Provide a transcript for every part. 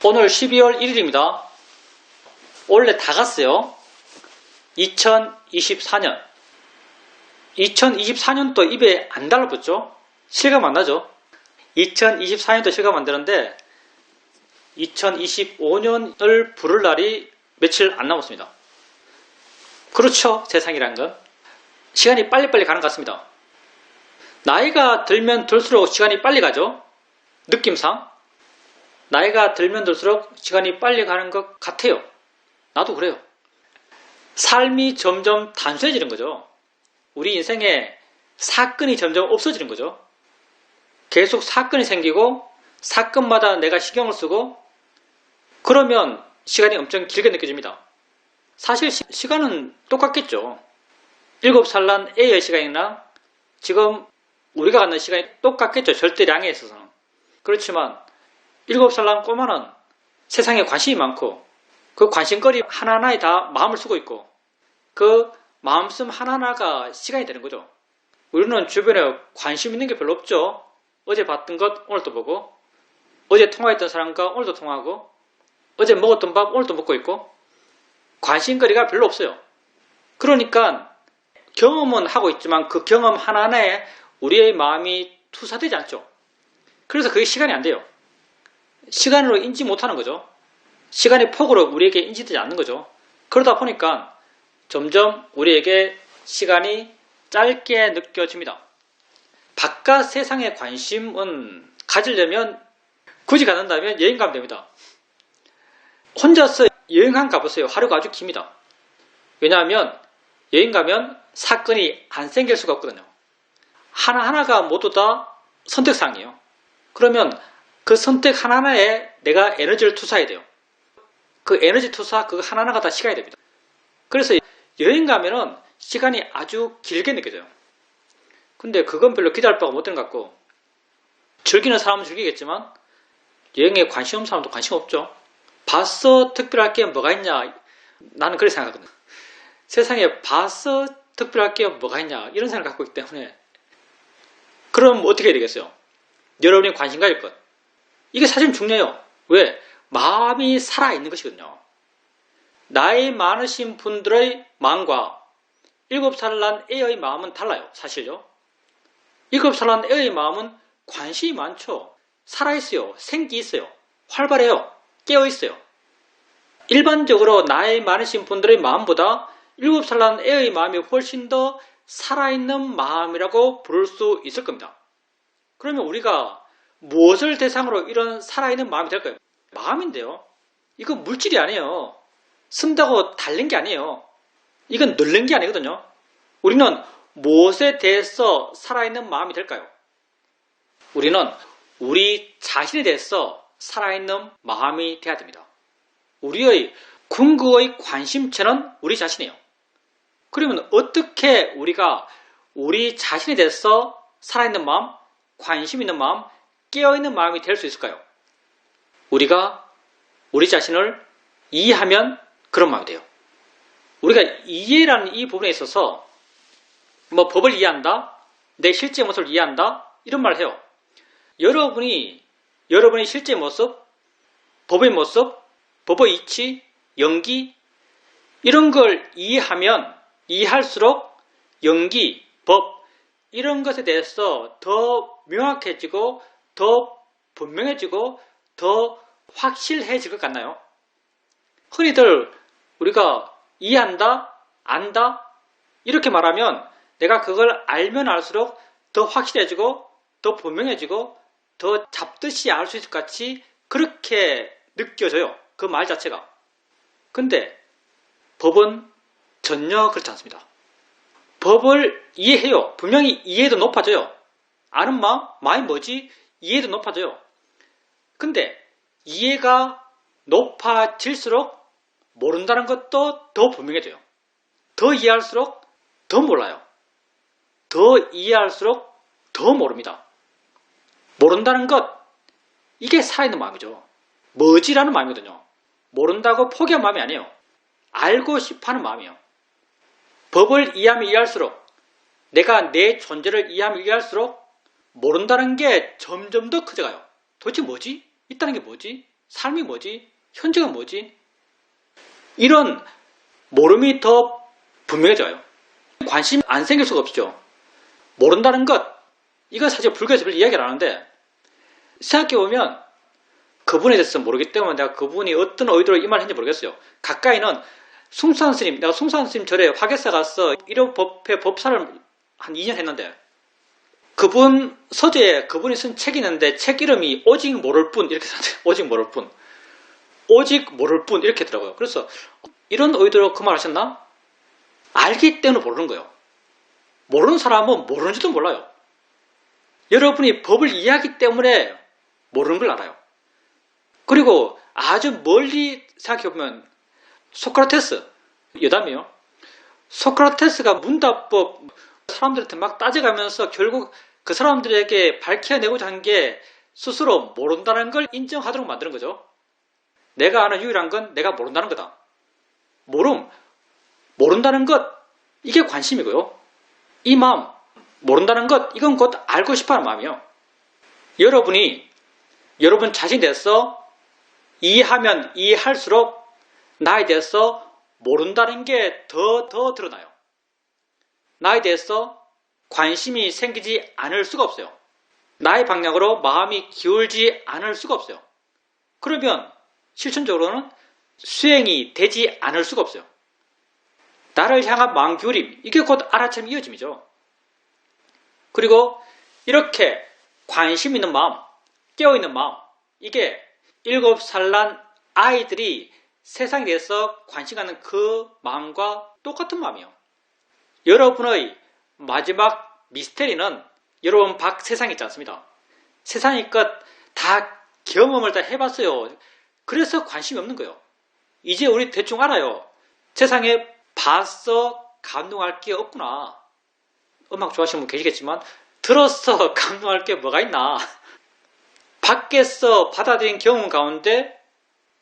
오늘 12월 1일입니다. 원래 다 갔어요. 2024년. 2024년도 입에 안 달라붙죠? 실감 안 나죠? 2024년도 실감 안 되는데 2025년을 부를 날이 며칠 안 남았습니다. 그렇죠? 세상이란 건. 시간이 빨리빨리 가는 것 같습니다. 나이가 들면 들수록 시간이 빨리 가죠? 느낌상. 나이가 들면 들수록 시간이 빨리 가는 것 같아요. 나도 그래요. 삶이 점점 단순해지는 거죠. 우리 인생에 사건이 점점 없어지는 거죠. 계속 사건이 생기고 사건마다 내가 신경을 쓰고 그러면 시간이 엄청 길게 느껴집니다. 사실 시간은 똑같겠죠. 7살 난 애의 시간이나 지금 우리가 갖는 시간이 똑같겠죠. 절대량에 있어서는. 그렇지만 7살 난 꼬마는 세상에 관심이 많고 그 관심거리 하나하나에 다 마음을 쓰고 있고 그 마음씀 하나하나가 시간이 되는 거죠. 우리는 주변에 관심 있는 게 별로 없죠. 어제 봤던 것 오늘 또 보고 어제 통화했던 사람과 오늘도 통화하고 어제 먹었던 밥 오늘도 먹고 있고 관심거리가 별로 없어요. 그러니까 경험은 하고 있지만 그 경험 하나하나에 우리의 마음이 투사되지 않죠. 그래서 그게 시간이 안 돼요. 시간으로 인지 못하는 거죠. 시간의 폭으로 우리에게 인지되지 않는 거죠. 그러다 보니까 점점 우리에게 시간이 짧게 느껴집니다. 바깥 세상에 관심은 가지려면 굳이 갖는다면 여행 가면 됩니다. 혼자서 여행 한 가보세요. 하루가 아주 깁니다. 왜냐하면 여행 가면 사건이 안 생길 수가 없거든요. 하나하나가 모두 다 선택사항이에요. 그러면 그 선택 하나하나에 내가 에너지를 투사해야 돼요. 그 에너지 투사 그거 하나하나가 다 시간이 됩니다. 그래서 여행 가면은 시간이 아주 길게 느껴져요. 근데 그건 별로 기대할 바가 못 되는 것 같고 즐기는 사람은 즐기겠지만 여행에 관심 없는 사람도 관심 없죠. 봐서 특별할 게 뭐가 있냐 나는 그렇게 생각하거든요. 세상에 봐서 특별할 게 뭐가 있냐 이런 생각을 갖고 있기 때문에 그럼 어떻게 해야 되겠어요? 여러분이 관심 가질 것 이게 사실 중요해요. 왜? 마음이 살아있는 것이거든요. 나이 많으신 분들의 마음과 7살 난 애의 마음은 달라요. 사실요. 7살 난 애의 마음은 관심이 많죠. 살아있어요. 생기 있어요. 활발해요. 깨어있어요. 일반적으로 나이 많으신 분들의 마음보다 7살 난 애의 마음이 훨씬 더 살아있는 마음이라고 부를 수 있을 겁니다. 그러면 우리가 무엇을 대상으로 이런 살아있는 마음이 될까요? 마음인데요. 이건 물질이 아니에요. 쓴다고 달린 게 아니에요. 이건 늘는 게 아니거든요. 우리는 무엇에 대해서 살아있는 마음이 될까요? 우리는 우리 자신에 대해서 살아있는 마음이 돼야 됩니다. 우리의 궁극의 관심체는 우리 자신이에요. 그러면 어떻게 우리가 우리 자신에 대해서 살아있는 마음, 관심 있는 마음, 깨어있는 마음이 될 수 있을까요? 우리가 우리 자신을 이해하면 그런 마음이 돼요. 우리가 이해라는 이 부분에 있어서 뭐 법을 이해한다, 내 실제 모습을 이해한다 이런 말을 해요. 여러분이 실제 모습, 법의 모습, 법의 이치, 연기 이런 걸 이해할수록 연기, 법 이런 것에 대해서 더 명확해지고 더 분명해지고 더 확실해질 것 같나요? 흔히들 우리가 이해한다, 안다 이렇게 말하면 내가 그걸 알면 알수록 더 확실해지고 더 분명해지고 더 잡듯이 알 수 있을 것 같이 그렇게 느껴져요. 그 말 자체가. 근데 법은 전혀 그렇지 않습니다. 법을 이해해요. 분명히 이해도 높아져요. 아는 마음이 뭐지? 이해도 높아져요. 근데 이해가 높아질수록 모른다는 것도 더 분명해져요. 더 이해할수록 더 몰라요. 더 이해할수록 더 모릅니다. 모른다는 것, 이게 살아있는 마음이죠. 뭐지라는 마음이거든요. 모른다고 포기한 마음이 아니에요. 알고 싶어하는 마음이에요. 법을 이해하면 이해할수록 내가 내 존재를 이해하면 이해할수록 모른다는 게 점점 더 커져가요. 도대체 뭐지? 있다는 게 뭐지? 삶이 뭐지? 현재가 뭐지? 이런 모름이 더 분명해져요. 관심이 안 생길 수가 없죠. 모른다는 것, 이건 사실 불교에서 별 이야기를 안 하는데 생각해보면 그분에 대해서 모르기 때문에 내가 그분이 어떤 의도로 이 말을 했는지 모르겠어요. 가까이는 숭산 스님, 내가 숭산 스님 절에 화계사 가서 일요법회 법사를 한 2년 했는데 그분 서재에 그분이 쓴 책이 있는데 책 이름이 오직 모를 뿐 이렇게 썼어요. 오직 모를 뿐. 오직 모를 뿐 이렇게 했더라고요. 그래서 이런 의도로 그 말 하셨나? 알기 때문에 모르는 거예요. 모르는 사람은 모르는지도 몰라요. 여러분이 법을 이해하기 때문에 모르는 걸 알아요. 그리고 아주 멀리 생각해보면 소크라테스, 여담이요. 소크라테스가 문답법 사람들한테 막 따져가면서 결국 그 사람들에게 밝혀내고자 한 게 스스로 모른다는 걸 인정하도록 만드는 거죠. 내가 아는 유일한 건 내가 모른다는 거다. 모른다는 것, 이게 관심이고요. 이 마음, 모른다는 것, 이건 곧 알고 싶어하는 마음이요. 여러분이 여러분 자신에 대해서 이해하면 이해할수록 나에 대해서 모른다는 게 더 드러나요. 나에 대해서 관심이 생기지 않을 수가 없어요. 나의 방향으로 마음이 기울지 않을 수가 없어요. 그러면 실천적으로는 수행이 되지 않을 수가 없어요. 나를 향한 마음 기울임, 이게 곧 알아차림 이어짐이죠. 그리고 이렇게 관심 있는 마음, 깨어있는 마음, 이게 7살 난 아이들이 세상에 대해서 관심 갖는 그 마음과 똑같은 마음이에요. 여러분의 마지막 미스테리는 여러분 밖 세상에 있지 않습니다. 세상의 것 다 경험을 다 해봤어요. 그래서 관심이 없는 거예요. 이제 우리 대충 알아요. 세상에 봤어 감동할 게 없구나. 음악 좋아하시는 분 계시겠지만 들었어 감동할 게 뭐가 있나. 밖에서 받아들인 경험 가운데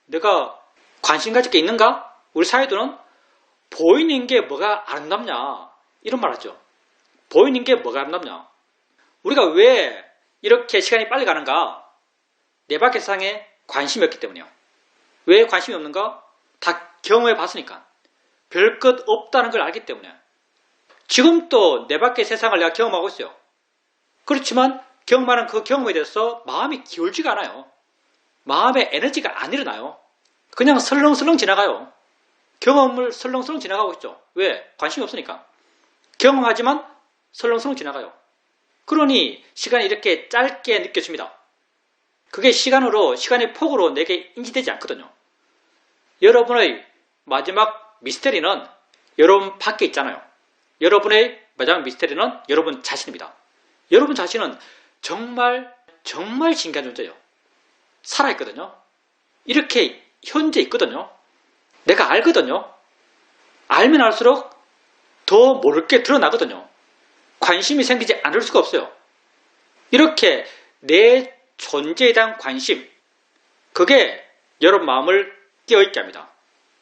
내가 관심 가질 게 있는가? 우리 사회도는 보이는 게 뭐가 아름답냐 이런 말 하죠. 보이는 게 뭐가 아름답냐. 우리가 왜 이렇게 시간이 빨리 가는가? 내 밖의 세상에 관심이 없기 때문이에요. 왜 관심이 없는가? 다 경험해 봤으니까. 별 것 없다는 걸 알기 때문에. 지금도 내 밖의 세상을 내가 경험하고 있어요. 그렇지만 경험하는 그 경험에 대해서 마음이 기울지가 않아요. 마음의 에너지가 안 일어나요. 그냥 설렁설렁 지나가요. 경험을 설렁설렁 지나가고 있죠. 왜? 관심이 없으니까. 경험하지만 설렁설렁 지나가요. 그러니 시간이 이렇게 짧게 느껴집니다. 그게 시간의 폭으로 내게 인지되지 않거든요. 여러분의 마지막 미스테리는 여러분 밖에 있잖아요. 여러분의 마지막 미스테리는 여러분 자신입니다. 여러분 자신은 정말 신기한 존재예요. 살아있거든요. 이렇게 현재 있거든요. 내가 알거든요. 알면 알수록 더 모를 게 드러나거든요. 관심이 생기지 않을 수가 없어요. 이렇게 내 존재에 대한 관심, 그게 여러분 마음을 깨어있게 합니다.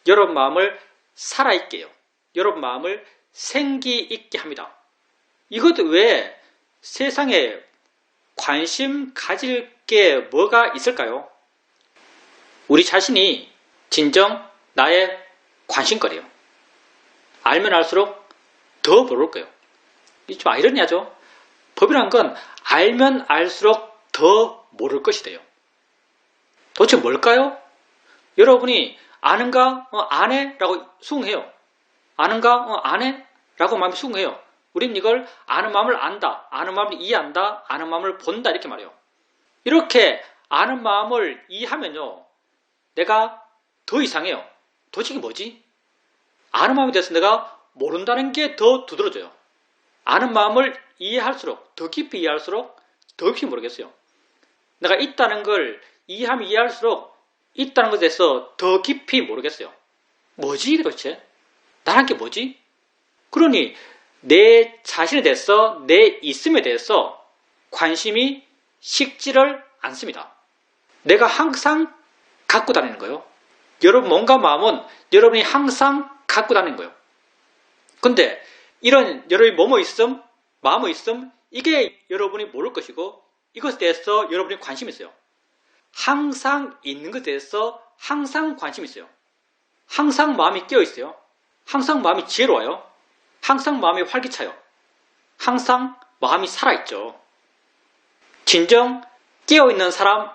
여러분 마음을 살아있게 해요. 여러분 마음을 생기있게 합니다. 이것도 왜 세상에 관심 가질 게 뭐가 있을까요? 우리 자신이 진정 나의 관심거리예요. 알면 알수록 더 모를 거예요. 이게 좀 아이러니하죠? 법이란 건 알면 알수록 더 모를 것이 돼요. 도대체 뭘까요? 여러분이 아는가? 안 해? 라고 수긍해요. 아는가? 안 해? 라고 마음이 수긍해요. 우린 이걸 아는 마음을 안다. 아는 마음을 이해한다. 아는 마음을 본다. 이렇게 말해요. 이렇게 아는 마음을 이해하면요. 내가 더 이상해요. 도대체 이게 뭐지? 아는 마음에 대해서 내가 모른다는 게 더 두드러져요. 아는 마음을 이해할수록, 더 깊이 이해할수록 더 깊이 모르겠어요. 내가 있다는 걸 이해하면 이해할수록 있다는 것에 대해서 더 깊이 모르겠어요. 뭐지 이게 도대체? 나란 게 뭐지? 그러니 내 자신에 대해서, 내 있음에 대해서 관심이 식지를 않습니다. 내가 항상 갖고 다니는 거예요. 여러분 몸과 마음은 여러분이 항상 갖고 다니는 거예요. 근데 이런 여러분이 몸의 있음, 마음의 있음, 이게 여러분이 모를 것이고 이것에 대해서 여러분이 관심이 있어요. 항상 있는 것에 대해서 항상 관심이 있어요. 항상 마음이 깨어 있어요. 항상 마음이 지혜로워요. 항상 마음이 활기차요. 항상 마음이 살아있죠. 진정 깨어있는 사람,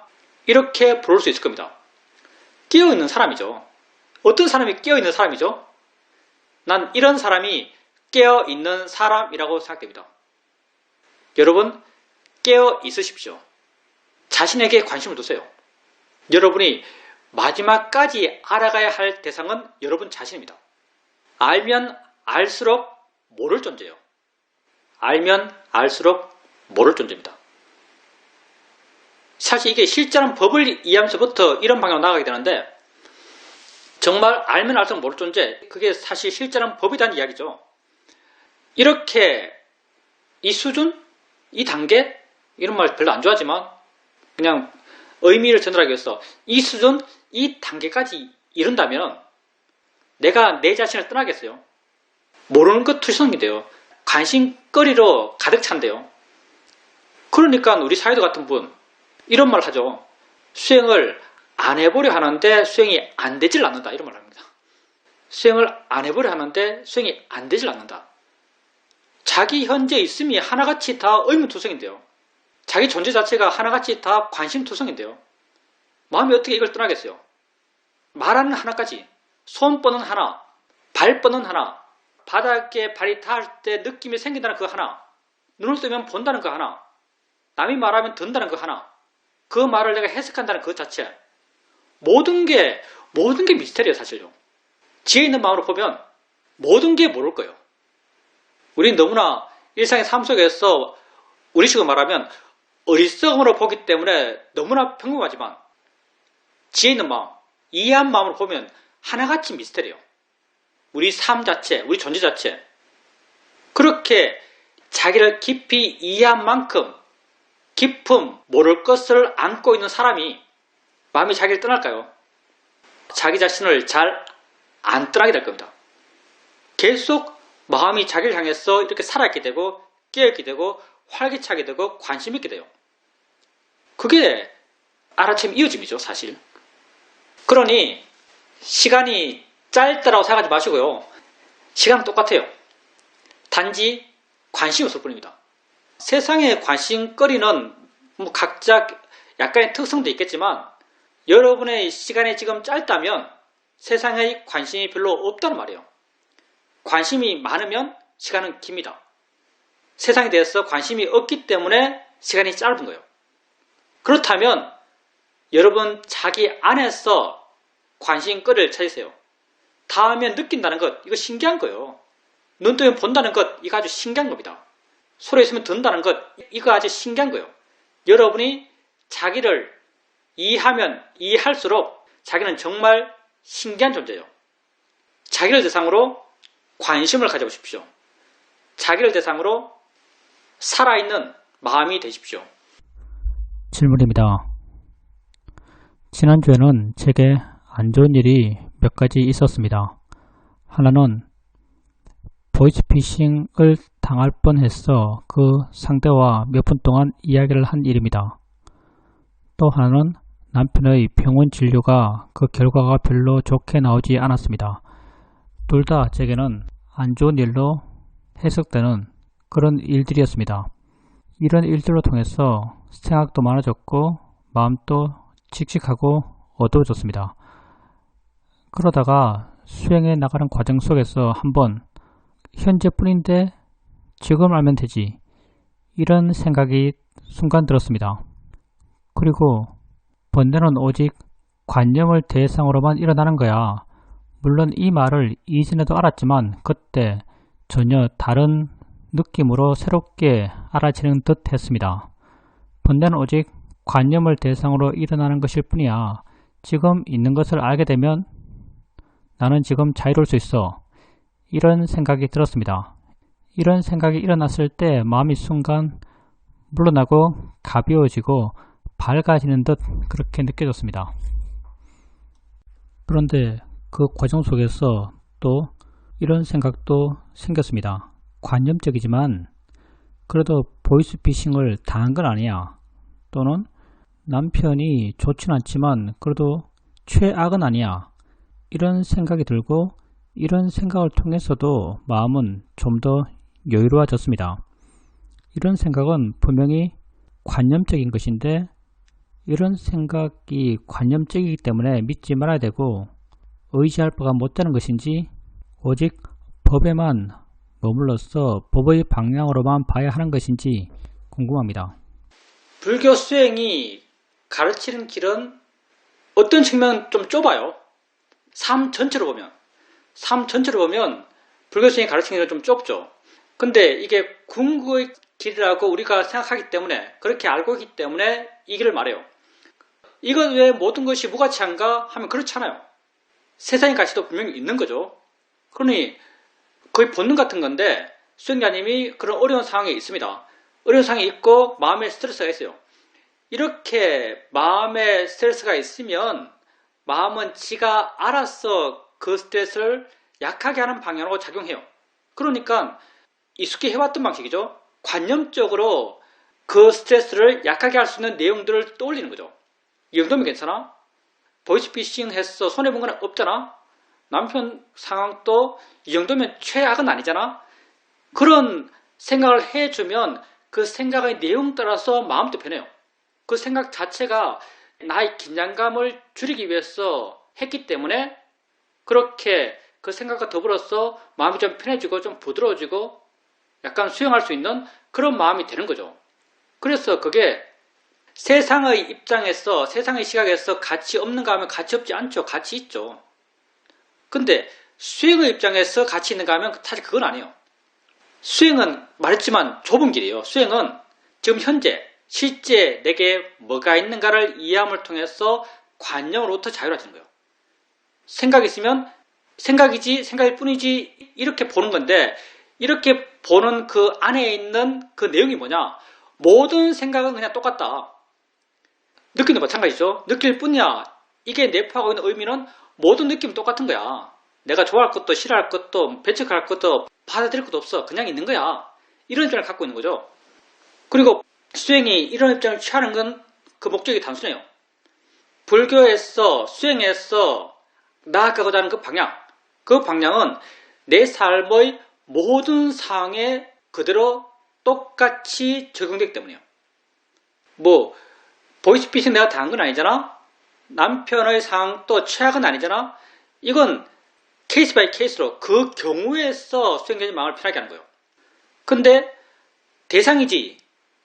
이렇게 부를 수 있을 겁니다. 깨어있는 사람이죠. 어떤 사람이 깨어있는 사람이죠? 난 이런 사람이 깨어있는 사람이라고 생각됩니다. 여러분, 깨어있으십시오. 자신에게 관심을 두세요. 여러분이 마지막까지 알아가야 할 대상은 여러분 자신입니다. 알면 알수록 모를 존재예요. 알면 알수록 모를 존재입니다. 사실 이게 실제는 법을 이해하면서부터 이런 방향으로 나가게 되는데, 정말 알면 알수록 모를 존재, 그게 사실 실제는 법에 대한 이야기죠. 이렇게 이 수준, 이 단계, 이런 말 별로 안 좋아하지만 그냥 의미를 전달하기 위해서 이 수준, 이 단계까지 이룬다면 내가 내 자신을 떠나겠어요? 모르는 것 투성이 돼요. 관심거리로 가득 찬대요. 그러니까 우리 사회도 같은 분 이런 말 하죠. 수행을 안 해보려 하는데 수행이 안 되질 않는다, 이런 말 합니다. 수행을 안 해보려 하는데 수행이 안 되질 않는다. 자기 현재 있음이 하나같이 다 의문투성인데요. 자기 존재 자체가 하나같이 다 관심투성인데요. 마음이 어떻게 이걸 떠나겠어요? 말하는 하나까지, 손 뻗는 하나, 발 뻗는 하나, 바닥에 발이 닿을 때 느낌이 생긴다는 그 하나, 눈을 뜨면 본다는 그 하나, 남이 말하면 듣는다는 그 하나, 그 말을 내가 해석한다는 그 자체, 모든 게 미스터리예요, 사실요. 지혜 있는 마음으로 보면 모든 게 모를 거예요. 우리는 너무나 일상의 삶 속에서 우리식으로 말하면 어리석음으로 보기 때문에 너무나 평범하지만, 지혜 있는 마음, 이해한 마음으로 보면 하나같이 미스터리예요. 우리 삶 자체, 우리 존재 자체. 그렇게 자기를 깊이 이해한 만큼 깊음, 모를 것을 안고 있는 사람이 마음이 자기를 떠날까요? 자기 자신을 잘 안 떠나게 될 겁니다. 계속 마음이 자기를 향해서 이렇게 살아있게 되고 깨어있게 되고 활기차게 되고 관심 있게 돼요. 그게 알아차림 이어짐이죠, 사실. 그러니 시간이 짧다라고 생각하지 마시고요. 시간은 똑같아요. 단지 관심이 없을 뿐입니다. 세상의 관심거리는 각자 약간의 특성도 있겠지만, 여러분의 시간이 지금 짧다면 세상에 관심이 별로 없다는 말이에요. 관심이 많으면 시간은 깁니다. 세상에 대해서 관심이 없기 때문에 시간이 짧은 거예요. 그렇다면 여러분 자기 안에서 관심거리를 찾으세요. 닿으면 느낀다는 것, 이거 신기한 거예요. 눈 뜨면 본다는 것, 이거 아주 신기한 겁니다. 소리 있으면 듣는다는 것, 이거 아주 신기한 거예요. 여러분이 자기를 이해하면 이해할수록 자기는 정말 신기한 존재예요. 자기를 대상으로 관심을 가져보십시오. 자기를 대상으로 살아있는 마음이 되십시오. 질문입니다. 지난주에는 제게 안 좋은 일이 몇 가지 있었습니다. 하나는 보이스피싱을 당할 뻔해서 그 상대와 몇 분 동안 이야기를 한 일입니다. 또 하나는 남편의 병원 진료가 그 결과가 별로 좋게 나오지 않았습니다. 둘 다 제게는 안 좋은 일로 해석되는 그런 일들이었습니다. 이런 일들로 통해서 생각도 많아졌고 마음도 칙칙하고 어두워졌습니다. 그러다가 수행해 나가는 과정 속에서 한번 현재뿐인데 지금 알면 되지, 이런 생각이 순간 들었습니다. 그리고 번뇌는 오직 관념을 대상으로만 일어나는 거야. 물론 이 말을 이전에도 알았지만 그때 전혀 다른 느낌으로 새롭게 알아지는 듯 했습니다. 번뇌는 오직 관념을 대상으로 일어나는 것일 뿐이야. 지금 있는 것을 알게 되면 나는 지금 자유로울 수 있어. 이런 생각이 들었습니다. 이런 생각이 일어났을 때 마음이 순간 물러나고 가벼워지고 밝아지는 듯 그렇게 느껴졌습니다. 그런데 그 과정 속에서 또 이런 생각도 생겼습니다. 관념적이지만 그래도 보이스피싱을 당한 건 아니야. 또는 남편이 좋진 않지만 그래도 최악은 아니야. 이런 생각이 들고 이런 생각을 통해서도 마음은 좀 더 여유로워졌습니다. 이런 생각은 분명히 관념적인 것인데 이런 생각이 관념적이기 때문에 믿지 말아야 되고 의지할 바가 못 되는 것인지 오직 법에만 머물러서 법의 방향으로만 봐야 하는 것인지 궁금합니다. 불교 수행이 가르치는 길은 어떤 측면은 좀 좁아요. 삶 전체로 보면 불교 수행이 가르치는 길은 좀 좁죠. 근데 이게 궁극의 길이라고 우리가 생각하기 때문에, 그렇게 알고 있기 때문에 이 길을 말해요. 이건 왜 모든 것이 무가치한가 하면 그렇잖아요. 세상의 가치도 분명히 있는 거죠. 그러니 거의 본능 같은 건데 수행자님이 그런 어려운 상황에 있습니다. 어려운 상황에 있고 마음에 스트레스가 있어요. 이렇게 마음에 스트레스가 있으면 마음은 지가 알아서 그 스트레스를 약하게 하는 방향으로 작용해요. 그러니까 익숙히 해왔던 방식이죠. 관념적으로 그 스트레스를 약하게 할 수 있는 내용들을 떠올리는 거죠. 이 정도면 괜찮아? 보이스피싱 했어. 손해본 건 없잖아? 남편 상황도 이 정도면 최악은 아니잖아? 그런 생각을 해주면 그 생각의 내용 따라서 마음도 편해요. 그 생각 자체가 나의 긴장감을 줄이기 위해서 했기 때문에 그렇게 그 생각과 더불어서 마음이 좀 편해지고 좀 부드러워지고 약간 수용할 수 있는 그런 마음이 되는 거죠. 그래서 그게 세상의 입장에서, 세상의 시각에서 가치 없는가 하면 가치 없지 않죠. 가치 있죠. 근데 수행의 입장에서 가치 있는가 하면 사실 그건 아니에요. 수행은 말했지만 좁은 길이에요. 수행은 지금 현재 실제 내게 뭐가 있는가를 이해함을 통해서 관념으로부터 자유로워지는 거예요. 생각이 있으면 생각이지, 생각일 뿐이지 이렇게 보는 건데, 이렇게 보는 그 안에 있는 그 내용이 뭐냐? 모든 생각은 그냥 똑같다. 느낌도 마찬가지죠. 느낄 뿐이야. 이게 내포하고 있는 의미는 모든 느낌은 똑같은 거야. 내가 좋아할 것도 싫어할 것도 배척할 것도 받아들일 것도 없어. 그냥 있는 거야. 이런 입장을 갖고 있는 거죠. 그리고 수행이 이런 입장을 취하는 건 그 목적이 단순해요. 불교에서 수행에서 나아가고자 하는 그 방향은 내 삶의 모든 상황에 그대로 똑같이 적용되기 때문이에요. 보이스피싱 내가 당한 건 아니잖아? 남편의 상황도 최악은 아니잖아? 이건 케이스 바이 케이스로 그 경우에서 수행자님 마음을 편하게 하는 거예요. 근데 대상이지.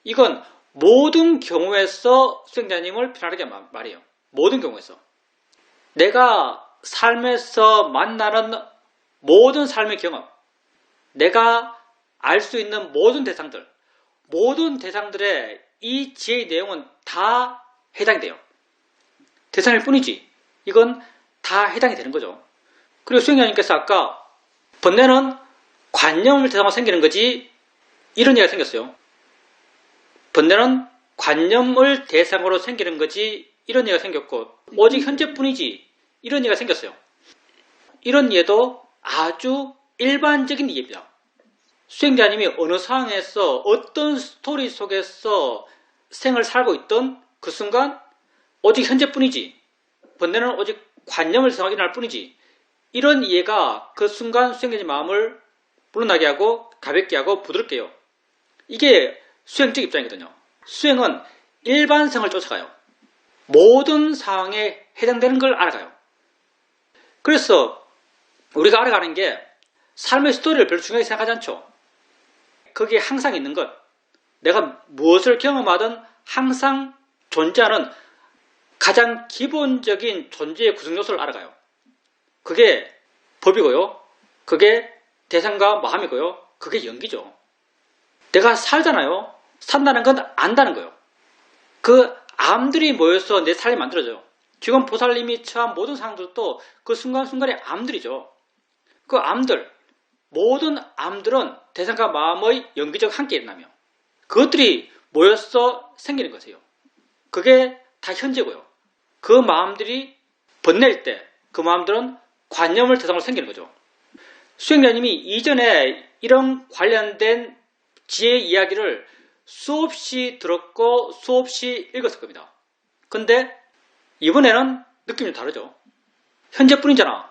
이건 모든 경우에서 수행자님을 편하게 말해요. 모든 경우에서. 내가 삶에서 만나는 모든 삶의 경험, 내가 알 수 있는 모든 대상들의 이 지혜의 내용은 다 해당이 돼요. 대상일 뿐이지. 이건 다 해당이 되는 거죠. 그리고 수행자님께서 아까 번뇌는 관념을 대상으로 생기는 거지 이런 얘기가 생겼어요. 번뇌는 관념을 대상으로 생기는 거지 이런 얘기가 생겼고 오직 현재뿐이지 이런 얘기가 생겼어요. 이런 예도 아주 일반적인 이해입니다. 수행자님이 어느 상황에서 어떤 스토리 속에서 생을 살고 있던 그 순간 오직 현재뿐이지 번뇌는 오직 관념을 대상으로 일어날 뿐이지 이런 이해가 그 순간 수행자님 마음을 물러나게 하고 가볍게 하고 부드럽게 해요. 이게 수행적 입장이거든요. 수행은 일반성을 쫓아가요. 모든 상황에 해당되는 걸 알아가요. 그래서 우리가 알아가는 게 삶의 스토리를 별로 중요하게 생각하지 않죠. 거기에 항상 있는 것, 내가 무엇을 경험하든 항상 존재하는 가장 기본적인 존재의 구성 요소를 알아가요. 그게 법이고요. 그게 대상과 마음이고요. 그게 연기죠. 내가 살잖아요. 산다는 건 안다는 거예요. 그 암들이 모여서 내 삶이 만들어져요. 지금 보살님이 처한 모든 상황들도 그 순간순간의 암들이죠. 그 암들, 모든 암들은 대상과 마음의 연기적 함께 일어나며 그것들이 모여서 생기는 것이에요. 그게 다 현재고요. 그 마음들이 번뇌일 때 그 마음들은 관념을 대상으로 생기는 거죠. 수행자님이 이전에 이런 관련된 지혜 이야기를 수없이 들었고 수없이 읽었을 겁니다. 근데 이번에는 느낌이 다르죠. 현재뿐이잖아.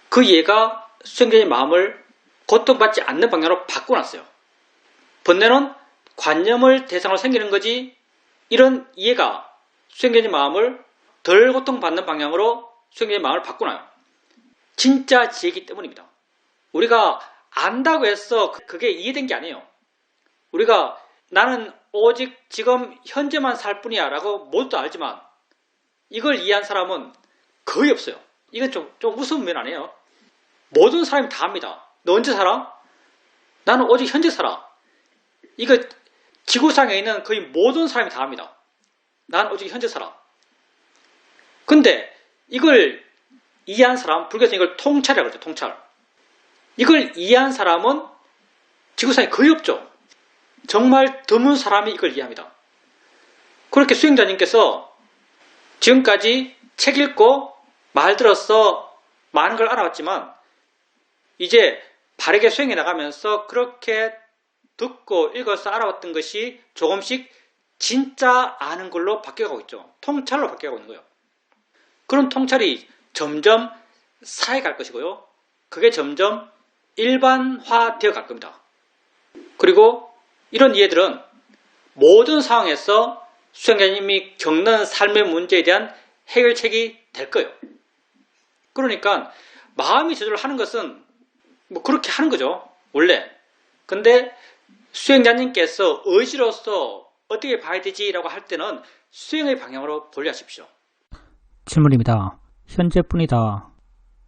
그 이해가 수행자의 마음을 고통받지 않는 방향으로 바꿔놨어요. 번뇌는 관념을 대상으로 생기는 거지, 이런 이해가 수행자의 마음을 덜 고통받는 방향으로 수행자의 마음을 바꿔놔요. 진짜 지혜이기 때문입니다. 우리가 안다고 해서 그게 이해된 게 아니에요. 우리가 나는 오직 지금 현재만 살 뿐이야 라고 모두 알지만 이걸 이해한 사람은 거의 없어요. 이건 좀 우스운 면 아니에요. 모든 사람이 다 합니다. 너 언제 살아? 나는 오직 현재 살아. 이거 지구상에 있는 거의 모든 사람이 다 합니다. 난 오직 현재 살아. 근데 이걸 이해한 사람, 불교에서 이걸 통찰이라고 그러죠. 통찰. 이걸 이해한 사람은 지구상에 거의 없죠. 정말 드문 사람이 이걸 이해합니다. 그렇게 수행자님께서 지금까지 책 읽고 말 들어서 많은 걸 알아왔지만 이제 바르게 수행해 나가면서 그렇게 듣고 읽어서 알아왔던 것이 조금씩 진짜 아는 걸로 바뀌어가고 있죠. 통찰로 바뀌어가고 있는 거예요. 그런 통찰이 점점 쌓여 갈 것이고요. 그게 점점 일반화되어 갈 겁니다. 그리고 이런 이해들은 모든 상황에서 수행자님이 겪는 삶의 문제에 대한 해결책이 될 거예요. 그러니까 마음이 조절을 하는 것은 뭐 그렇게 하는 거죠. 원래. 근데 수행자님께서 의지로서 어떻게 봐야 되지라고 할 때는 수행의 방향으로 돌려하십시오. 질문입니다. 현재뿐이다.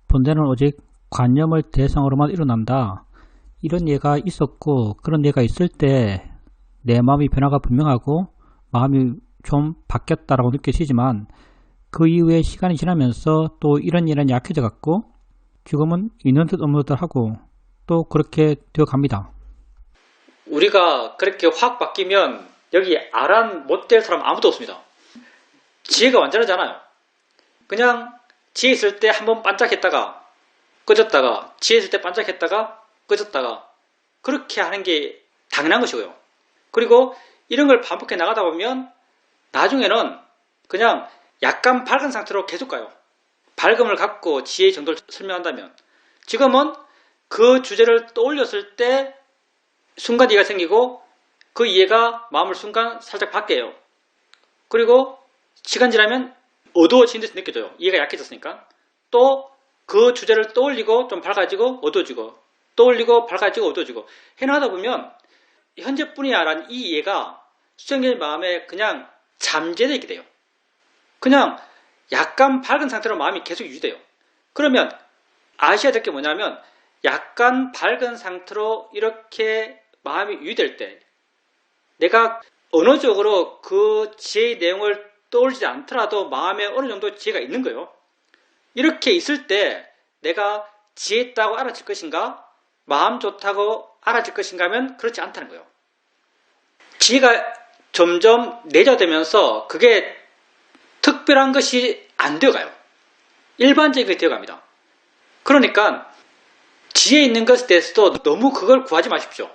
본대는 오직 관념을 대상으로만 일어난다. 이런 예가 있었고 그런 예가 있을 때 내 마음이 변화가 분명하고 마음이 좀 바뀌었다라고 느껴지지만 그 이후에 시간이 지나면서 또 이런 예는 약해져 갔고 지금은 있는 듯 없는 듯 하고 또 그렇게 되어 갑니다. 우리가 그렇게 확 바뀌면 여기 아란 못 될 사람 아무도 없습니다. 지혜가 완전하잖아요. 그냥 지혜 있을 때 한번 반짝했다가 꺼졌다가 지혜 있을 때 반짝했다가 꺼졌다가 그렇게 하는 게 당연한 것이고요. 그리고 이런 걸 반복해 나가다 보면 나중에는 그냥 약간 밝은 상태로 계속 가요. 밝음을 갖고 지혜의 정도를 설명한다면 지금은 그 주제를 떠올렸을 때 순간 이해가 생기고 그 이해가 마음을 순간 살짝 바뀌어요. 그리고 시간 지나면 어두워진 듯이 느껴져요. 이해가 약해졌으니까. 또 그 주제를 떠올리고 좀 밝아지고 어두워지고 떠올리고 밝아지고 어두워지고 해나가다 보면 현재뿐이야 라는 이 이해가 수행자의 마음에 그냥 잠재되어 있게 돼요. 그냥 약간 밝은 상태로 마음이 계속 유지돼요. 그러면 아셔야 될 게 뭐냐면 약간 밝은 상태로 이렇게 마음이 유지될 때 내가 언어적으로 그 지혜의 내용을 떠올리지 않더라도 마음에 어느 정도 지혜가 있는 거예요. 이렇게 있을 때 내가 지혜 있다고 알아질 것인가? 마음 좋다고 알아질 것인가 하면 그렇지 않다는 거예요. 지혜가 점점 내재되면서 그게 특별한 것이 안 되어가요. 일반적인 게 되어갑니다. 그러니까 지혜 있는 것에 대해서도 너무 그걸 구하지 마십시오.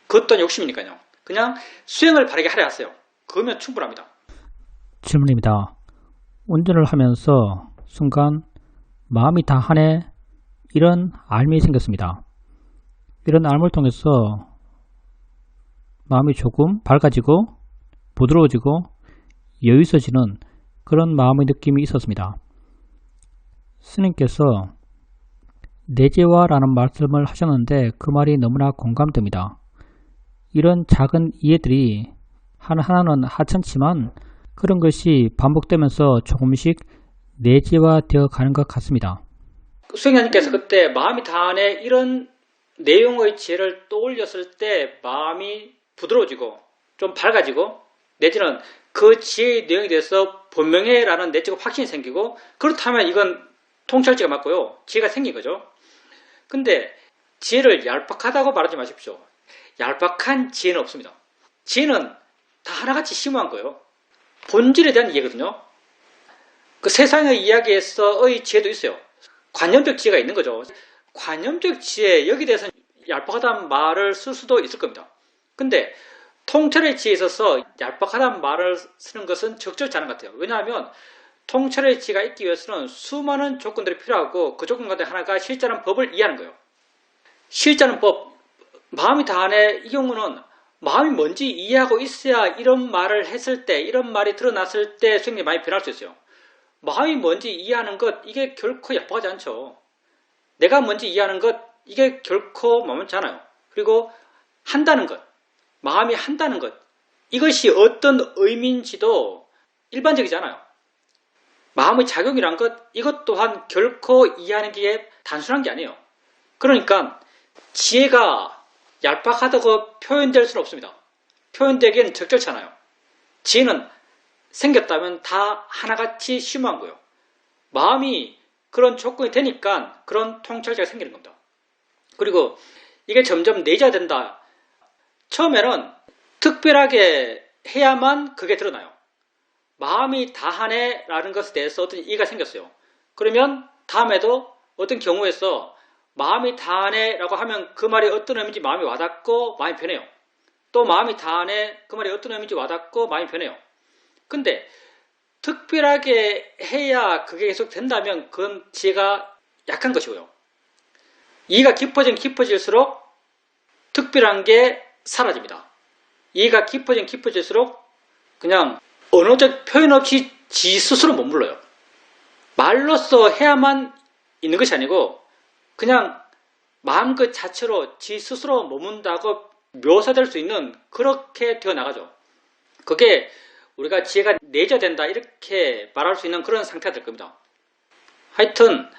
그것 또한 욕심이니까요. 그냥 수행을 바르게 하려 하세요. 그러면 충분합니다. 질문입니다. 운전을 하면서 순간 마음이 다 하네 이런 알미 생겼습니다. 이런 알을 통해서 마음이 조금 밝아지고 부드러워지고 여유 있어지는 그런 마음의 느낌이 있었습니다. 스님께서 내재화라는 말씀을 하셨는데 그 말이 너무나 공감됩니다. 이런 작은 이해들이 하나하나는 하찮지만 그런 것이 반복되면서 조금씩 내재화되어 가는 것 같습니다. 수행자님께서 그때 마음이 다하네 이런 내용의 지혜를 떠올렸을 때 마음이 부드러워지고 좀 밝아지고 내지는 그 지혜의 내용에 대해서 본명해라는 내적 확신이 생기고 그렇다면 이건 통찰지가 맞고요. 지혜가 생긴 거죠. 근데 지혜를 얄팍하다고 말하지 마십시오. 얄팍한 지혜는 없습니다. 지혜는 다 하나같이 심오한 거예요. 본질에 대한 이해거든요. 그 세상의 이야기에서의 지혜도 있어요. 관념적 지혜가 있는 거죠. 관념적 지혜, 여기에 대해서는 얄팍하다는 말을 쓸 수도 있을 겁니다. 근데 통찰의 지에 있어서 얄팍하다는 말을 쓰는 것은 적절치 않은 것 같아요. 왜냐하면 통찰의 지가 있기 위해서는 수많은 조건들이 필요하고 그 조건 가운데 하나가 실제라는 법을 이해하는 거예요. 실제라는 법, 마음이 다하네 이 경우는 마음이 뭔지 이해하고 있어야 이런 말을 했을 때, 이런 말이 드러났을 때 수행이 많이 변할 수 있어요. 마음이 뭔지 이해하는 것, 이게 결코 얄팍하지 않죠. 내가 뭔지 이해하는 것, 이게 결코 만만치 않아요. 그리고 한다는 것, 마음이 한다는 것, 이것이 어떤 의미인지도 일반적이지 않아요. 마음의 작용이란 것, 이것 또한 결코 이해하는 게 단순한 게 아니에요. 그러니까 지혜가 얄팍하다고 표현될 수는 없습니다. 표현되기엔 적절치 않아요. 지혜는 생겼다면 다 하나같이 심오한 거예요. 마음이 그런 조건이 되니까 그런 통찰자가 생기는 겁니다. 그리고 이게 점점 내재된다. 처음에는 특별하게 해야만 그게 드러나요. 마음이 다하네 라는 것에 대해서 어떤 이해가 생겼어요. 그러면 다음에도 어떤 경우에서 마음이 다하네 라고 하면 그 말이 어떤 의미인지 마음이 와닿고 마음이 변해요. 또 마음이 다하네 그 말이 어떤 의미인지 와닿고 마음이 변해요. 근데 특별하게 해야 그게 계속 된다면 그건 지혜가 약한 것이고요. 이해가 깊어질수록 특별한 게 사라집니다. 이해가 깊어질수록 그냥 언어적 표현 없이 지 스스로 머물러요. 말로써 해야만 있는 것이 아니고 그냥 마음 그 자체로 지 스스로 머문다고 묘사될 수 있는 그렇게 되어 나가죠. 그게 우리가 지혜가 내재된다 이렇게 말할 수 있는 그런 상태가 될 겁니다. 하여튼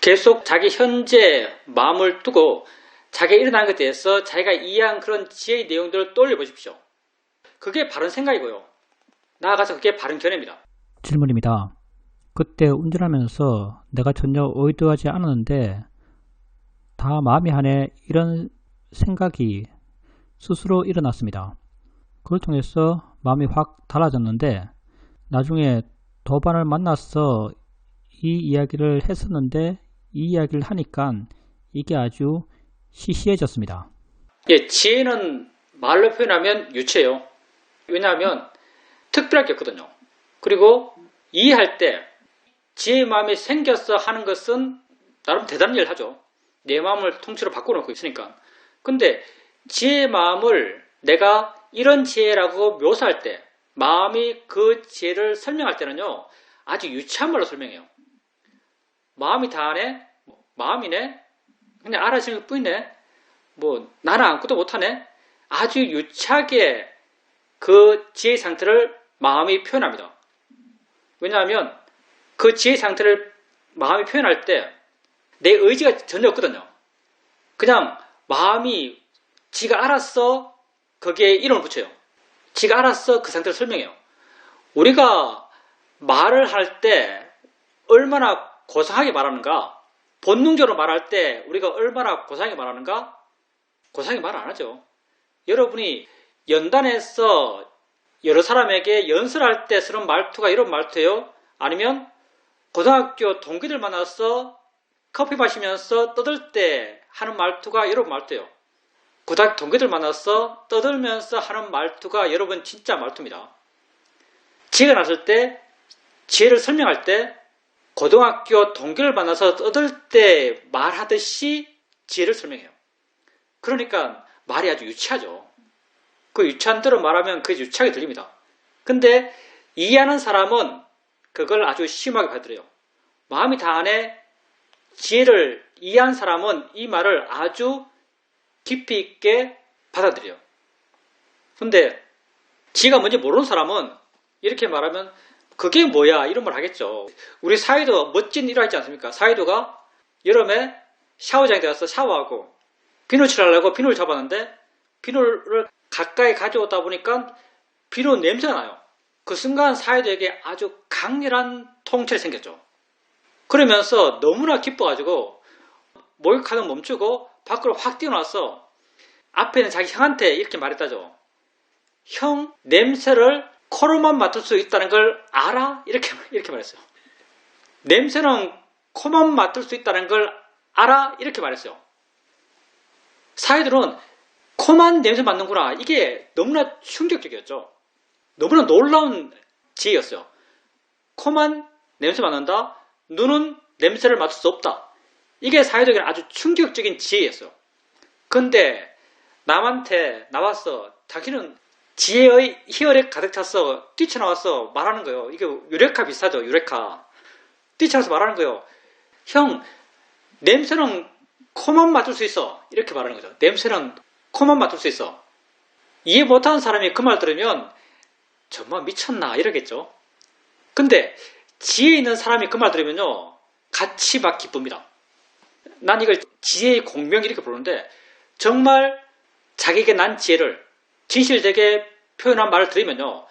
계속 자기 현재 마음을 두고 자기가 일어난 것에 대해서 자기가 이해한 그런 지혜의 내용들을 떠올려 보십시오. 그게 바른 생각이고요. 나아가서 그게 바른 견해입니다. 질문입니다. 그때 운전하면서 내가 전혀 의도하지 않았는데 다 마음이 하네 이런 생각이 스스로 일어났습니다. 그걸 통해서 마음이 확 달라졌는데 나중에 도반을 만나서 이 이야기를 했었는데 이 이야기를 하니까 이게 아주 시시해졌습니다. 예, 지혜는 말로 표현하면 유체예요. 왜냐하면 특별할 게 없거든요. 그리고 이해할 때 지혜의 마음이 생겼어 하는 것은 나름 대단한 일을 하죠. 내 마음을 통째로 바꿔놓고 있으니까. 근데 지혜의 마음을 내가 이런 지혜라고 묘사할 때 마음이 그 지혜를 설명할 때는요. 아주 유치한 말로 설명해요. 마음이 다하네? 마음이네? 그냥 알아지는 것 뿐이네? 나는 아무것도 못하네? 아주 유치하게 그 지혜의 상태를 마음이 표현합니다. 왜냐하면 그 지혜의 상태를 마음이 표현할 때 내 의지가 전혀 없거든요. 그냥 마음이 지가 알았어 거기에 이름을 붙여요. 지가 알았어 그 상태를 설명해요. 우리가 말을 할 때 얼마나 고상하게 말하는가, 본능적으로 말할 때 우리가 얼마나 고상하게 말하는가, 고상하게 말 안 하죠. 여러분이 연단에서 여러 사람에게 연설할 때 쓰는 말투가 이런 말투예요? 아니면 고등학교 동기들 만나서 커피 마시면서 떠들 때 하는 말투가 이런 말투예요? 고등학교 동기들 만나서 떠들면서 하는 말투가 여러분 진짜 말투입니다. 지혜가 났을 때, 지혜를 설명할 때 고등학교 동기를 만나서 떠들 때 말하듯이 지혜를 설명해요. 그러니까 말이 아주 유치하죠. 그 유치한 대로 말하면 그게 유치하게 들립니다. 근데 이해하는 사람은 그걸 아주 심하게 받아들여요. 마음이 다하네 지혜를 이해한 사람은 이 말을 아주 깊이 있게 받아들여요. 근데 지가 뭔지 모르는 사람은 이렇게 말하면 그게 뭐야 이런 말 하겠죠. 우리 사이도 멋진 일을 하지 않습니까? 사이도가 여름에 샤워장에 들어가서 샤워하고 비누 칠하려고 비누를 잡았는데 비누를 가까이 가져오다 보니까 비누 냄새가 나요. 그 순간 사이도에게 아주 강렬한 통찰이 생겼죠. 그러면서 너무나 기뻐가지고 목욕하는 멈추고 밖으로 확 뛰어나와서 앞에 있는 자기 형한테 이렇게 말했다죠. 형 냄새를 코로만 맡을 수 있다는 걸 알아? 이렇게 말했어요. 냄새는 코만 맡을 수 있다는 걸 알아? 이렇게 말했어요. 사이들은 코만 냄새 맡는구나. 이게 너무나 충격적이었죠. 너무나 놀라운 지혜였어요. 코만 냄새 맡는다. 눈은 냄새를 맡을 수 없다. 이게 사회적인 아주 충격적인 지혜였어요. 근데 남한테 나와서 당신은 지혜의 희열에 가득 차서 뛰쳐나와서 말하는 거예요. 이게 유레카 비슷하죠. 유레카. 뛰쳐나와서 말하는 거예요. 형, 냄새는 코만 맡을 수 있어. 이렇게 말하는 거죠. 냄새는 코만 맡을 수 있어. 이해 못하는 사람이 그 말 들으면 정말 미쳤나 이러겠죠. 근데 지혜 있는 사람이 그 말 들으면요. 같이 막 기쁩니다. 난 이걸 지혜의 공명 이렇게 부르는데 정말 자기에게 난 지혜를 진실되게 표현한 말을 들으면요.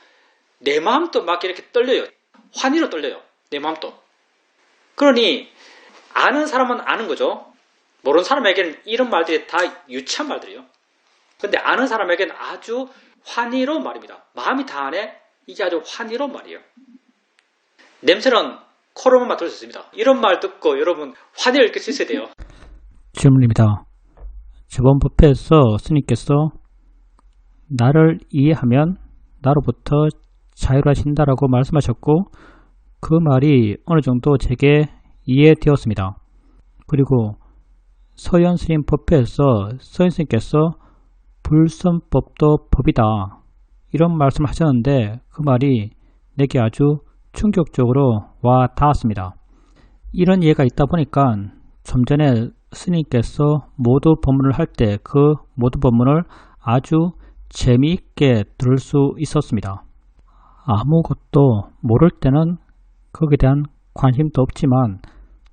내 마음도 막 이렇게 떨려요. 환희로 떨려요. 내 마음도. 그러니 아는 사람은 아는 거죠. 모르는 사람에게는 이런 말들이 다 유치한 말들이에요. 근데 아는 사람에게는 아주 환희로운 말입니다. 마음이 다 안에 이게 아주 환희로운 말이에요. 냄새는 코로만 맡을 수 있습니다. 이런 말 듣고 여러분 환희를 느낄 수 있어야 돼요. 질문입니다. 저번 법회에서 스님께서 나를 이해하면 나로부터 자유하신다라고 말씀하셨고 그 말이 어느 정도 제게 이해되었습니다. 그리고 서현 스님 법회에서 서현 스님께서 불선법도 법이다 이런 말씀을 하셨는데 그 말이 내게 아주 충격적으로 와 닿았습니다. 이런 이해가 있다 보니까 좀 전에 스님께서 모두 법문을 할 때 그 모두 법문을 아주 재미있게 들을 수 있었습니다. 아무것도 모를 때는 거기에 대한 관심도 없지만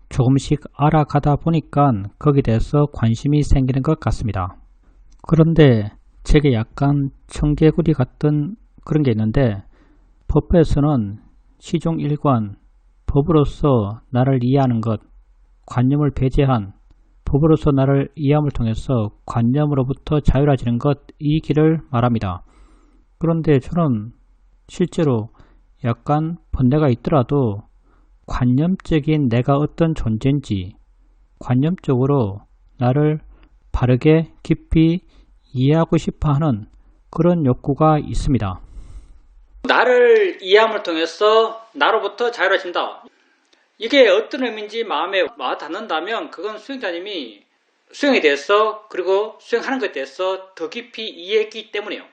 조금씩 알아가다 보니까 거기에 대해서 관심이 생기는 것 같습니다. 그런데 제게 약간 청개구리 같은 그런 게 있는데 법에서는 시종일관 법으로서 나를 이해하는 것, 관념을 배제한 법으로서 나를 이해함을 통해서 관념으로부터 자유로워지는 것, 이 길을 말합니다. 그런데 저는 실제로 약간 번뇌가 있더라도 관념적인 내가 어떤 존재인지 관념적으로 나를 바르게 깊이 이해하고 싶어하는 그런 욕구가 있습니다. 나를 이해함을 통해서 나로부터 자유로워진다. 이게 어떤 의미인지 마음에 와닿는다면 그건 수행자님이 수행에 대해서 그리고 수행하는 것에 대해서 더 깊이 이해했기 때문이에요.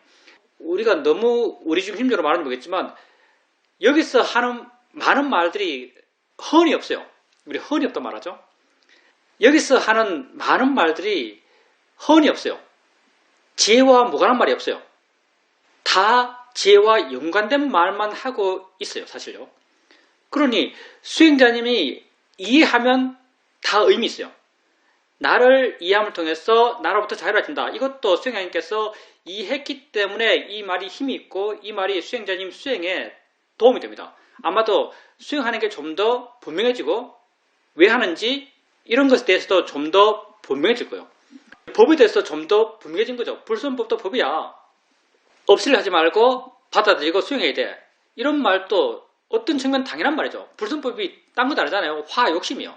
우리가 너무 우리 중심적으로 말하는 거겠지만 여기서 하는 많은 말들이 허언이 없어요. 우리 허언이 없단 말하죠. 여기서 하는 많은 말들이 허언이 없어요. 지혜와 무관한 말이 없어요. 다 지혜와 연관된 말만 하고 있어요. 사실요. 그러니 수행자님이 이해하면 다 의미 있어요. 나를 이해함을 통해서 나로부터 자유로워진다. 이것도 수행자님께서 이해했기 때문에 이 말이 힘이 있고 이 말이 수행자님 수행에 도움이 됩니다. 아마도 수행하는 게 좀 더 분명해지고 왜 하는지 이런 것에 대해서도 좀 더 분명해질 거예요. 법에 대해서 좀 더 분명해진 거죠. 불선법도 법이야. 없이를 하지 말고 받아들이고 수행해야 돼. 이런 말도 어떤 측면 당연한 말이죠. 불선법이 딴 거 다르잖아요. 화욕심이요.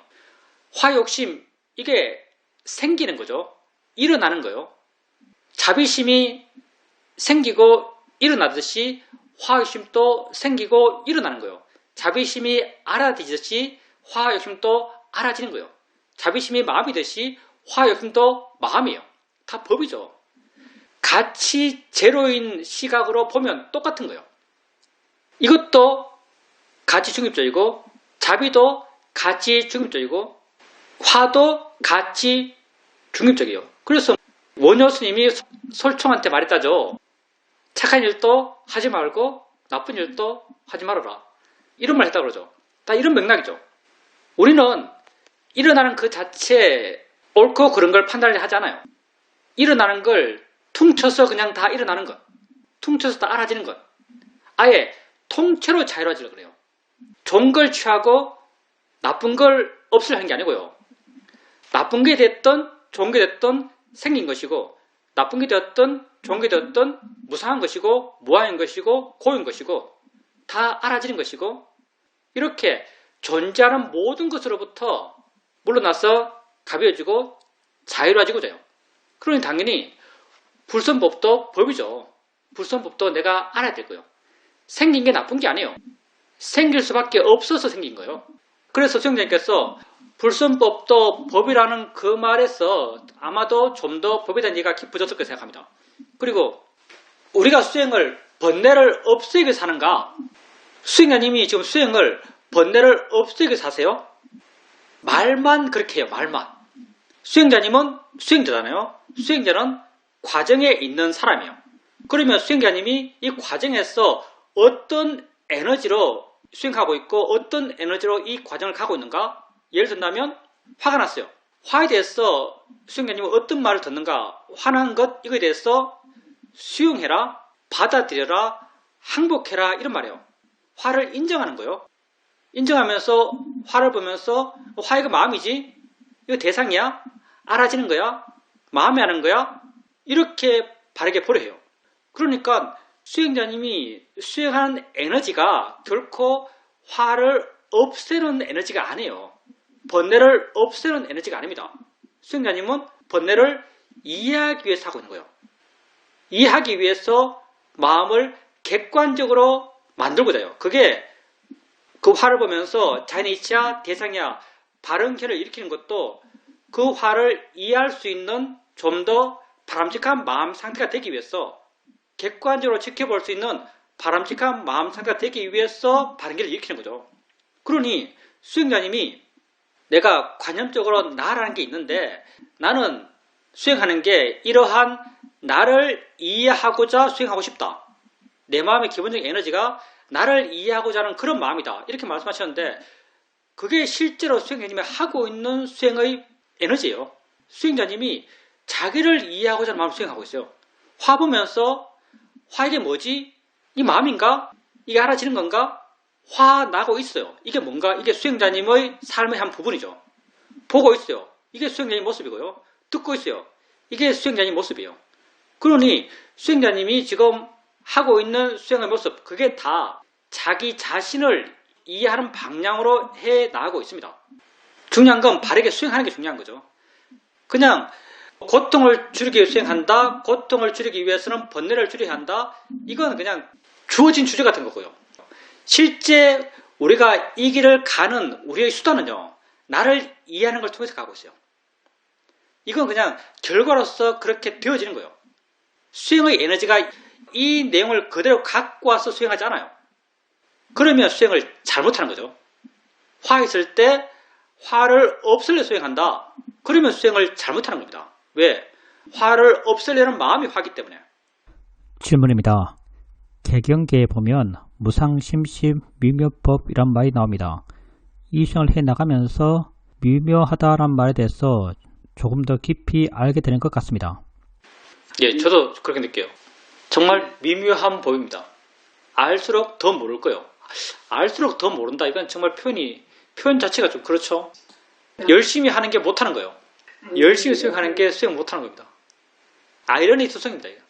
화욕심 이게 생기는 거죠. 일어나는 거예요. 자비심이 생기고 일어나듯이 화욕심도 생기고 일어나는 거예요. 자비심이 알아지듯이 화욕심도 알아지는 거예요. 자비심이 마음이듯이 화욕심도 마음이에요. 다 법이죠. 같이 제로인 시각으로 보면 똑같은 거예요. 이것도 가치 중립적이고 자비도 가치 중립적이고 화도 가치 중립적이에요. 그래서 원효 스님이 솔총한테 말했다죠. 착한 일도 하지 말고 나쁜 일도 하지 말아라. 이런 말 했다고 그러죠. 다 이런 맥락이죠. 우리는 일어나는 그 자체에 옳고 그런 걸 판단을 하지 않아요. 일어나는 걸 퉁쳐서 그냥 다 일어나는 것. 퉁쳐서 다 알아지는 것. 아예 통째로 자유로워지려고 그래요. 좋은 걸 취하고 나쁜 걸 없으려 하는 게 아니고요. 나쁜 게 됐든 좋은 게 됐든 생긴 것이고 나쁜 게 되었든 좋은 게 되었든 무상한 것이고 무한인 것이고 고인 것이고 다 알아지는 것이고 이렇게 존재하는 모든 것으로부터 물러나서 가벼워지고 자유로워지고자 해요. 그러니 당연히 불선법도 법이죠. 불선법도 내가 알아야 되고요. 생긴 게 나쁜 게 아니에요. 생길 수밖에 없어서 생긴 거예요. 그래서 수행자님께서 불선법도 법이라는 그 말에서 아마도 좀 더 법에 대한 이해가 깊어졌을 거라 생각합니다. 그리고 우리가 수행을 번뇌를 없애기 위해서 하는가? 수행자님이 지금 수행을 번뇌를 없애기 위해서 하세요? 말만 그렇게 해요. 말만. 수행자님은 수행자잖아요. 수행자는 과정에 있는 사람이에요. 그러면 수행자님이 이 과정에서 어떤 에너지로 수행하고 있고 어떤 에너지로 이 과정을 가고 있는가? 예를 든다면 화가 났어요. 화에 대해서 수행자님은 어떤 말을 듣는가? 화난 것 이거에 대해서 수용해라, 받아들여라, 항복해라 이런 말이에요. 화를 인정하는 거예요. 인정하면서 화를 보면서 화가 마음이지? 이거 대상이야? 알아지는 거야? 마음에 하는 거야? 이렇게 바르게 보려 해요. 그러니까 수행자님이 수행하는 에너지가 결코 화를 없애는 에너지가 아니에요. 번뇌를 없애는 에너지가 아닙니다. 수행자님은 번뇌를 이해하기 위해서 하고 있는 거예요. 이해하기 위해서 마음을 객관적으로 만들고자 해요. 그게 그 화를 보면서 자연의 이치야, 대상이야, 발언결을 일으키는 것도 그 화를 이해할 수 있는 좀 더 바람직한 마음 상태가 되기 위해서 객관적으로 지켜볼 수 있는 바람직한 마음 상태가 되기 위해서 발언결을 일으키는 거죠. 그러니 수행자님이 내가 관념적으로 나라는 게 있는데 나는 수행하는 게 이러한 나를 이해하고자 수행하고 싶다. 내 마음의 기본적인 에너지가 나를 이해하고자 하는 그런 마음이다. 이렇게 말씀하셨는데 그게 실제로 수행자님이 하고 있는 수행의 에너지예요. 수행자님이 자기를 이해하고자 하는 마음을 수행하고 있어요. 화 보면서 화 이게 뭐지? 이 마음인가? 이게 알아지는 건가? 화 나고 있어요. 이게 뭔가? 이게 수행자님의 삶의 한 부분이죠. 보고 있어요. 이게 수행자님 모습이고요. 듣고 있어요. 이게 수행자님 모습이에요. 그러니 수행자님이 지금 하고 있는 수행의 모습 그게 다 자기 자신을 이해하는 방향으로 해 나가고 있습니다. 중요한 건 바르게 수행하는 게 중요한 거죠. 그냥 고통을 줄이기 위해 수행한다. 고통을 줄이기 위해서는 번뇌를 줄여야 한다. 이건 그냥 주어진 주제 같은 거고요. 실제 우리가 이 길을 가는 우리의 수단은요. 나를 이해하는 걸 통해서 가고 있어요. 이건 그냥 결과로서 그렇게 되어지는 거예요. 수행의 에너지가 이 내용을 그대로 갖고 와서 수행하지 않아요. 그러면 수행을 잘못하는 거죠. 화 있을 때 화를 없애려 수행한다. 그러면 수행을 잘못하는 겁니다. 왜? 화를 없애려는 마음이 화기 때문에. 질문입니다. 개경계에 보면 무상심심 미묘법이란 말이 나옵니다. 이 수행을 해나가면서 미묘하다란 말에 대해서 조금 더 깊이 알게 되는 것 같습니다. 예, 저도 그렇게 느껴요. 정말 미묘한 법입니다. 알수록 더 모를 거예요. 알수록 더 모른다. 이건 정말 표현 자체가 좀 그렇죠. 열심히 하는 게 못하는 거예요. 열심히 수행하는 게 수행 못하는 겁니다. 아이러니 투성입니다. 이거.